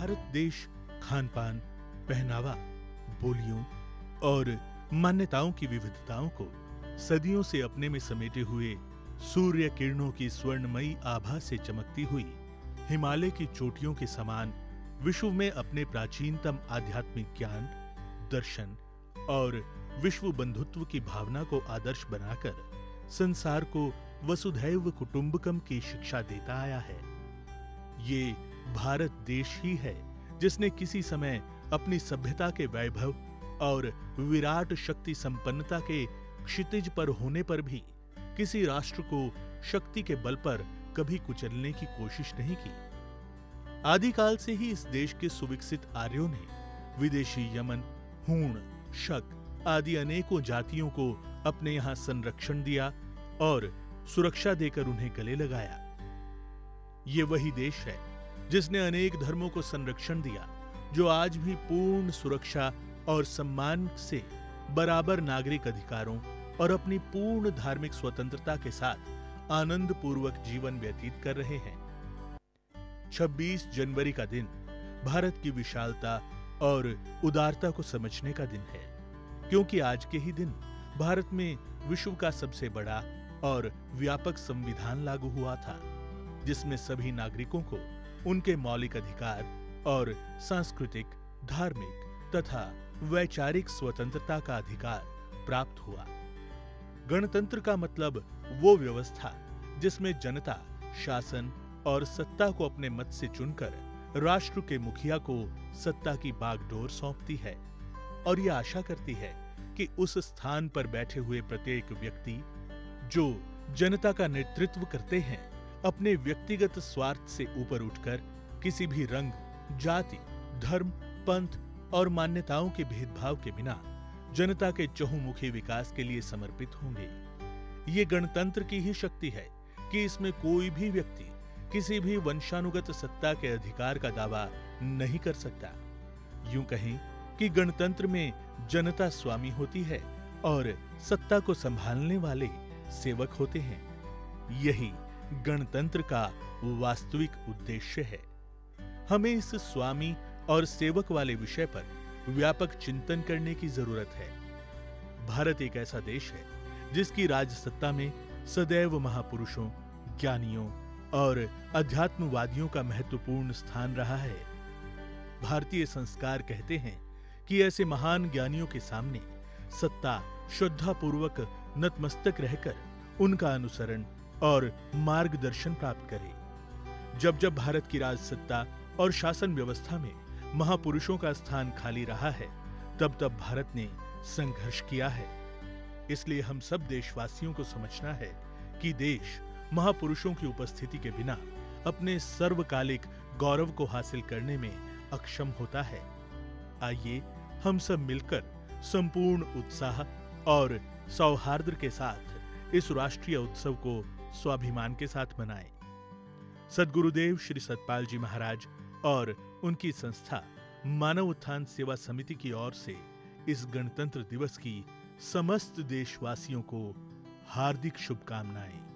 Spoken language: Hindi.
भारत देश खान पान, पहनावा, बोलियों और मान्यताओं की विविधताओं को सदियों से अपने में समेटे हुए सूर्य किरणों की स्वर्णमयी आभा से चमकती हुई हिमालय की चोटियों के समान विश्व में अपने प्राचीनतम आध्यात्मिक ज्ञान, दर्शन और विश्व बंधुत्व की भावना को आदर्श बनाकर संसार को वसुधैव कुटुंबकम की शिक्षा देता आया है। ये भारत देश ही है जिसने किसी समय अपनी सभ्यता के वैभव और विराट शक्ति संपन्नता के क्षितिज पर होने पर भी किसी राष्ट्र को शक्ति के बल पर कभी कुचलने की कोशिश नहीं की। आदिकाल से ही इस देश के सुविकसित आर्यों ने विदेशी यमन, हूण, शक आदि अनेकों जातियों को अपने यहां संरक्षण दिया और सुरक्षा देकर उन्हें गले लगाया। ये वही देश है जिसने अनेक धर्मों को संरक्षण दिया, जो आज भी पूर्ण सुरक्षा और सम्मान से बराबर नागरिक अधिकारों और अपनी पूर्ण धार्मिक स्वतंत्रता के साथ आनंद पूर्वक जीवन व्यतीत कर रहे हैं। 26 जनवरी का दिन भारत की विशालता और उदारता को समझने का दिन है, क्योंकि आज के ही दिन भारत में विश्व का सबसे बड़ा और व्यापक संविधान लागू हुआ था, जिसमें सभी नागरिकों को उनके मौलिक अधिकार और सांस्कृतिक, धार्मिक तथा वैचारिक स्वतंत्रता का अधिकार प्राप्त हुआ। गणतंत्र का मतलब वो व्यवस्था जिसमें जनता शासन और सत्ता को अपने मत से चुनकर राष्ट्र के मुखिया को सत्ता की बागडोर सौंपती है और ये आशा करती है कि उस स्थान पर बैठे हुए प्रत्येक व्यक्ति जो जनता का नेतृत्व करते हैं, अपने व्यक्तिगत स्वार्थ से ऊपर उठकर किसी भी रंग, जाति, धर्म, पंथ और मान्यताओं के भेदभाव के बिना जनता के चहुमुखी विकास के लिए समर्पित होंगे। ये गणतंत्र की ही शक्ति है कि इसमें कोई भी व्यक्ति किसी भी वंशानुगत सत्ता के अधिकार का दावा नहीं कर सकता। यूं कहें कि गणतंत्र में जनता स्वामी होती है और सत्ता को संभालने वाले सेवक होते हैं। यही गणतंत्र का वास्तविक उद्देश्य है। हमें इस स्वामी और सेवक वाले विषय पर व्यापक चिंतन करने की जरूरत है। भारत एक ऐसा देश है जिसकी राजसत्ता में सदैव महापुरुषों, ज्ञानियों और अध्यात्मवादियों का महत्वपूर्ण स्थान रहा है। भारतीय संस्कार कहते हैं कि ऐसे महान ज्ञानियों के सामने सत्ता श्रद्धापूर्वक नतमस्तक रहकर उनका अनुसरण और मार्गदर्शन प्राप्त करे। जब जब भारत की राजसत्ता और शासन व्यवस्था में महापुरुषों का स्थान खाली रहा है, तब तब भारत ने संघर्ष किया है। इसलिए हम सब देशवासियों को समझना है कि देश महापुरुषों की उपस्थिति के बिना अपने सर्वकालिक गौरव को हासिल करने में अक्षम होता है। आइए हम सब मिलकर संपूर्ण उत्साह और सौहार्द के साथ इस राष्ट्रीय उत्सव को स्वाभिमान के साथ मनाएं। सद्गुरुदेव श्री सतपाल जी महाराज और उनकी संस्था मानव उत्थान सेवा समिति की ओर से इस गणतंत्र दिवस की समस्त देशवासियों को हार्दिक शुभकामनाएं।